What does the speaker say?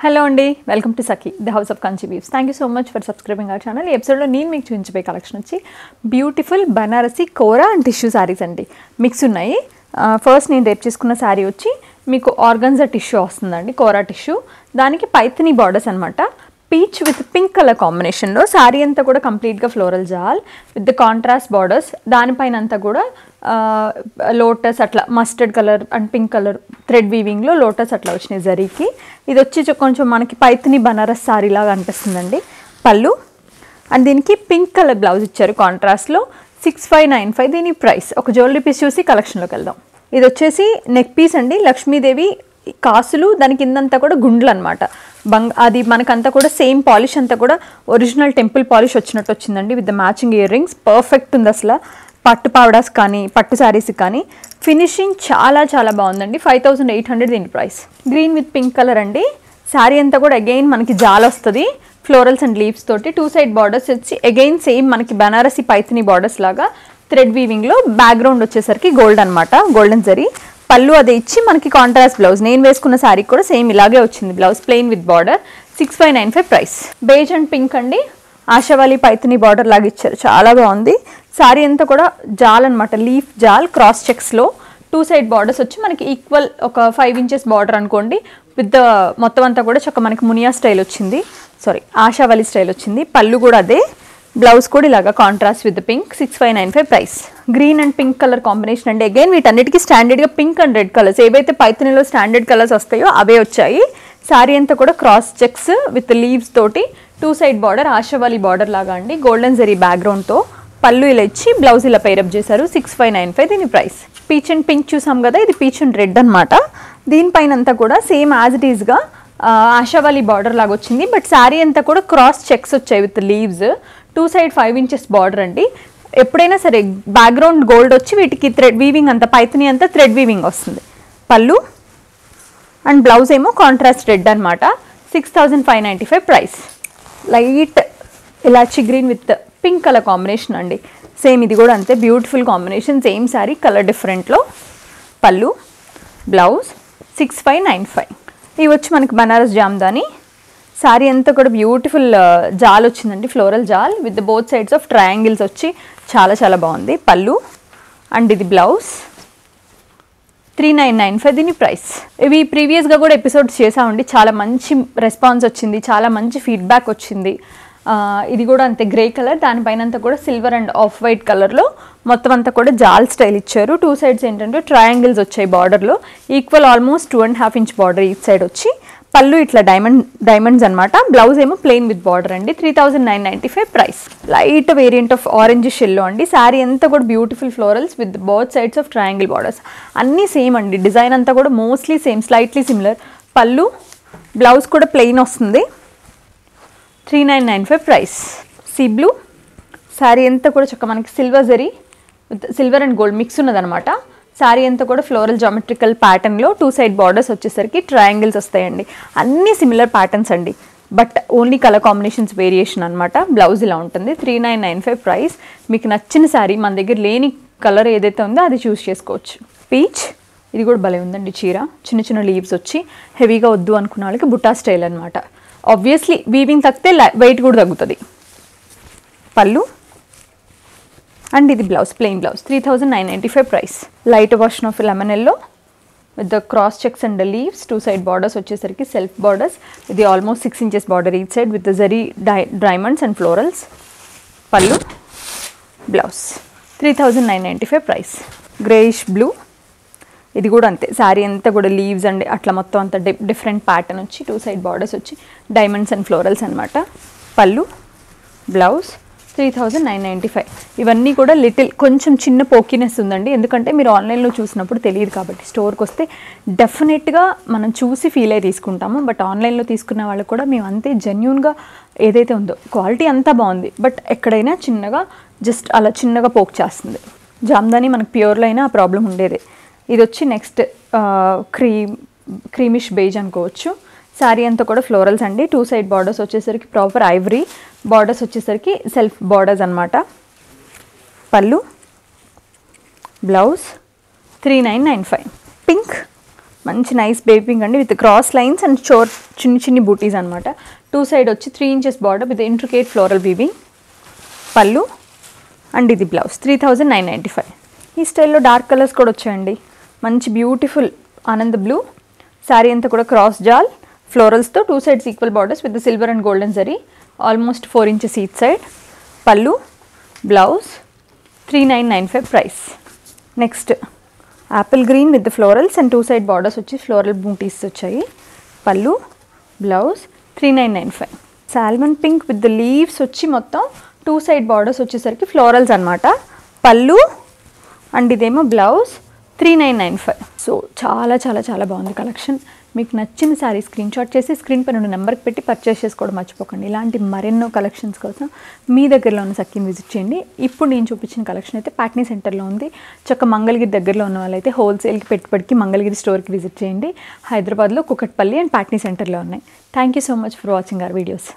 Hello అండి, welcome to Sakhi the house of Kanchi weaves. Thank you so much for subscribing our channel. ఈ ఎపిసోడ్లో నేను మీకు చూపించబోయే కలెక్షన్ వచ్చి beautiful Banarasi Kora and tissue sarees అండి. మిక్స్ ఉన్నాయి. ఫస్ట్ నేను రేపు చేసుకున్న శారీ వచ్చి మీకు ఆర్గన్జా టిష్యూ వస్తుందండి, కోరా టిష్యూ. దానికి పైథనీ బార్డర్స్ అనమాట. పీచ్ విత్ పింక్ కలర్ కాంబినేషన్లో శారీ అంతా కూడా కంప్లీట్గా ఫ్లోరల్ జాల్ విత్ ద కాంట్రాస్ట్ బార్డర్స్. దానిపైన అంతా కూడా లోటస్ అట్లా mustard colour and pink colour thread వీవింగ్లో లోటస్ అట్లా వచ్చినాయి జరీకి. ఇది వచ్చి కొంచెం మనకి పైథనీ బనారస్ శారీ లాగా అనిపిస్తుందండి. పళ్ళు అండ్ దీనికి పింక్ కలర్ బ్లౌజ్ ఇచ్చారు కాంట్రాస్ట్లో. 6595 దీని ప్రైస్. ఒక జ్యువెలరీ పీస్ చూసి కలెక్షన్లోకి వెళ్దాం. ఇది వచ్చేసి నెక్ పీస్ అండి, లక్ష్మీదేవి కాసులు, దాని కిందంతా కూడా గుండ్లు అనమాట. అది మనకంతా కూడా సేమ్ పాలిష్ అంతా కూడా ఒరిజినల్ టెంపుల్ పాలిష్ వచ్చినట్టు వచ్చిందండి with the matching ear rings. Perfect ఉంది అసలు. పట్టు పావడాస్ కానీ పట్టు శారీస్ కానీ ఫినిషింగ్ చాలా చాలా బాగుందండి. 5800 దీని price. Green with pink colour అండి. శారీ అంతా కూడా అగైన్ మనకి జాల్ వస్తుంది ఫ్లోరల్స్ అండ్ లీవ్స్ తోటి. 2 సైడ్ బార్డర్స్ వచ్చి అగైన్ సేమ్ మనకి బనారసి పైథనీ బార్డర్స్ లాగా థ్రెడ్ వీవింగ్లో. బ్యాక్గ్రౌండ్ వచ్చేసరికి గోల్డ్ అనమాట, గోల్డెన్ జరీ. పళ్ళు అదే ఇచ్చి మనకి కాంట్రాస్ట్ బ్లౌజ్. నేను వేసుకున్న శారీ కూడా సేమ్ ఇలాగే వచ్చింది blouse, plain with border. 6595 price. Beige and pink అండి, ఆశావాలి పైథనీ బార్డర్ లాగా ఇచ్చారు, చాలా బాగుంది. శారీ అంతా కూడా జాల్ అనమాట, లీఫ్ జాల్ క్రాస్ చెక్స్లో. 2 సైడ్ బార్డర్స్ వచ్చి మనకి ఈక్వల్ ఒక 5 ఇంచెస్ బార్డర్ అనుకోండి. విత్ ద మొత్తం అంతా కూడా చక్క మనకి మునియా స్టైల్ వచ్చింది, సారీ ఆశావాలి స్టైల్ వచ్చింది. పళ్ళు కూడా అదే, బ్లౌజ్ కూడా ఇలాగా contrast with pink. 6595 price. Green and pink colour combination అండి. అగైన్ వీటన్నిటికీ స్టాండర్డ్గా పింక్ అండ్ రెడ్ కలర్స్, ఏవైతే పైథనీలో స్టాండర్డ్ కలర్స్ వస్తాయో అవే వచ్చాయి. శారీ అంతా కూడా క్రాస్ చెక్స్ విత్ లీవ్స్ తోటి. 2 సైడ్ బార్డర్ ఆశావాలి బార్డర్ లాగా అండి, గోల్డెన్ జరీ బ్యాక్గ్రౌండ్తో. పళ్ళు ఇలా ఇచ్చి బ్లౌజ్ ఇలా పైరప్ చేశారు. 6595 దీని ప్రైస్. పీచ్ అండ్ పింక్ చూసాం కదా, ఇది పీచ్ అండ్ రెడ్ అనమాట. దీనిపైన అంతా కూడా సేమ్ యాజ్ ఇట్ ఈస్గా ఆశావాలి బార్డర్ లాగా వచ్చింది. బట్ శారీ అంతా కూడా క్రాస్ చెక్స్ వచ్చాయి with leaves. 2 side 5 inches border అండి. ఎప్పుడైనా సరే బ్యాక్గ్రౌండ్ గోల్డ్ వచ్చి వీటికి థ్రెడ్ వీవింగ్ అంతా పైథనీ అంతా థ్రెడ్ వీవింగ్ వస్తుంది. పళ్ళు అండ్ బ్లౌజ్ ఏమో కాంట్రాస్ట్ రెడ్ అనమాట. 6595 price. Light elaichi green with pink colour combination అండి. సేమ్ ఇది కూడా అంతే beautiful combination. Same sari colour డిఫరెంట్లో. పళ్ళు బ్లౌజ్. 6595. ఇవి వచ్చి మనకి బనారస్ జామ్దాని. శారీ అంతా కూడా బ్యూటిఫుల్ జాల్ వచ్చిందండి, ఫ్లోరల్ జాల్ with both sides of triangles వచ్చి చాలా చాలా బాగుంది. పళ్ళు అండ్ ఇది బ్లౌజ్. 3995 దీని ప్రైస్. ఇవి ప్రీవియస్గా కూడా ఎపిసోడ్స్ చేసామండి, చాలా మంచి రెస్పాన్స్ వచ్చింది, చాలా మంచి ఫీడ్బ్యాక్ వచ్చింది. ఇది కూడా అంతే గ్రే కలర్, దానిపైన అంతా కూడా సిల్వర్ అండ్ ఆఫ్ వైట్ కలర్లో మొత్తం అంతా కూడా జాల్ స్టైల్ ఇచ్చారు. 2 సైడ్స్ ఏంటంటే ట్రయాంగిల్స్ వచ్చాయి బార్డర్లో, equal almost 2.5 inch border each side వచ్చి. పళ్ళు ఇట్లా డైమండ్స్ అనమాట. బ్లౌజ్ ఏమో ప్లెయిన్ విత్ బార్డర్ అండి. 3995 price. Light variant of orange షెల్లో అండి. శారీ అంతా కూడా beautiful florals with both sides of triangle borders. అన్నీ సేమ్ అండి, డిజైన్ అంతా కూడా mostly same, slightly similar. Pallu blouse కూడా ప్లెయిన్ వస్తుంది. 3995 ప్రైస్. సీ బ్లూ శారీ అంతా కూడా చక్క మనకి silver zari with silver and gold mix ఉన్నదనమాట. శారీ అంతా కూడా ఫ్లోరల్ జామెట్రికల్ ప్యాటర్న్లో. 2 సైడ్ బార్డర్స్ వచ్చేసరికి ట్రయాంగిల్స్ వస్తాయండి. అన్నీ సిమిలర్ ప్యాటర్న్స్ అండి, but only colour combinations variation అనమాట. బ్లౌజ్ ఇలా ఉంటుంది. 3995 ప్రైస్. మీకు నచ్చిన శారీ, మన దగ్గర లేని కలర్ ఏదైతే ఉందో అది చూస్ చేసుకోవచ్చు. పీచ్ ఇది కూడా భలే ఉందండి చీర. చిన్న చిన్న లీవ్స్ వచ్చి హెవీగా వద్దు అనుకున్న వాళ్ళకి బుట్టా స్టైల్ అనమాట. ఆబ్వియస్లీ వీవింగ్ తగ్గితే వెయిట్ కూడా తగ్గుతుంది. పళ్ళు అండ్ ఇది blouse, plain blouse. 3995 price. Light version of lemon yellow with the cross checks and the leaves. 2 side borders వచ్చేసరికి సెల్ఫ్ బార్డర్స్. ఇది almost 6 inches border each side with the zari diamonds and florals. పళ్ళు blouse. 3995 price. Greyish blue ఇది కూడా అంతే. శారీ అంతా కూడా leaves and అట్లా మొత్తం అంతా డిఫరెంట్ ప్యాటర్న్ వచ్చి 2 సైడ్ బార్డర్స్ వచ్చి డైమండ్స్ అండ్ ఫ్లోరల్స్ అనమాట. పళ్ళు బ్లౌజ్. 3995. ఇవన్నీ కూడా లిటిల్ కొంచెం చిన్న పోకీనెస్ ఉందండి, ఎందుకంటే మీరు ఆన్లైన్లో చూసినప్పుడు తెలియదు కాబట్టి. స్టోర్కి వస్తే డెఫినెట్గా మనం చూసి ఫీల్ అయ్యి తీసుకుంటాము. బట్ ఆన్లైన్లో తీసుకున్న వాళ్ళకి కూడా మేము అంతే జెన్యూన్గా ఏదైతే ఉందో క్వాలిటీ అంతా బాగుంది, బట్ ఎక్కడైనా చిన్నగా జస్ట్ అలా చిన్నగా పోక్ చేస్తుంది. జామ్దాని మనకు ప్యూర్లో అయినా ఆ ప్రాబ్లం ఉండేదే. ఇది వచ్చి నెక్స్ట్ క్రీమిష్ బేజ్ అనుకోవచ్చు. శారీ అంతా కూడా ఫ్లోరల్స్ అండి. 2 సైడ్ బార్డర్స్ వచ్చేసరికి ప్రాపర్ ఐవరీ బార్డర్స్ వచ్చేసరికి సెల్ఫ్ బార్డర్స్ అనమాట. పళ్ళు బ్లౌజ్. 3995. పింక్ మంచి నైస్ బేబీ పింక్ అండి విత్ క్రాస్ లైన్స్ అండ్ చిన్ని బూటీస్ అనమాట. 2 సైడ్ వచ్చి 3 inches border with intricate floral weaving. పళ్ళు అండ్ ఇది బ్లౌజ్. 3995. ఈ స్టైల్లో డార్క్ కలర్స్ కూడా వచ్చాయండి. మంచి బ్యూటిఫుల్ ఆనంద్ బ్లూ. శారీ అంతా కూడా క్రాస్ జాల్ ఫ్లోరల్స్తో 2 sides equal borders with silver and golden zari. Almost 4 inches each side. Pallu blouse. 3995 price. Next apple green with florals and 2 side borders వచ్చి ఫ్లోరల్ బూటీస్ వచ్చాయి. Pallu blouse. 3995. Salmon pink with the leaves వచ్చి మొత్తం 2 side borders వచ్చేసరికి florals అనమాట. పళ్ళు and ఇదేమో blouse. 3995. So చాలా చాలా చాలా బాగుంది కలెక్షన్. మీకు నచ్చిన శారీ స్క్రీన్ షాట్ చేసి స్క్రీన్ పైన ఉన్న నెంబర్కి పెట్టి పర్చేస్ చేసుకోవడం మర్చిపోకండి. ఇలాంటి మరెన్నో కలెక్షన్స్ కోసం మీ దగ్గరలో ఉన్న సఖీని విజిట్ చేయండి. ఇప్పుడు నేను చూపించిన కలెక్షన్ అయితే ప్యాట్నీ సెంటర్లో ఉంది. చక్క మంగళగిరి దగ్గరలో ఉన్న వాళ్ళైతే హోల్సేల్కి పెట్టుబడికి మంగళగిరి స్టోర్కి విజిట్ చేయండి. హైదరాబాద్లో కుకట్పల్లి అండ్ ప్యాట్నీ సెంటర్లో ఉన్నాయి. Thank you so much for watching our videos.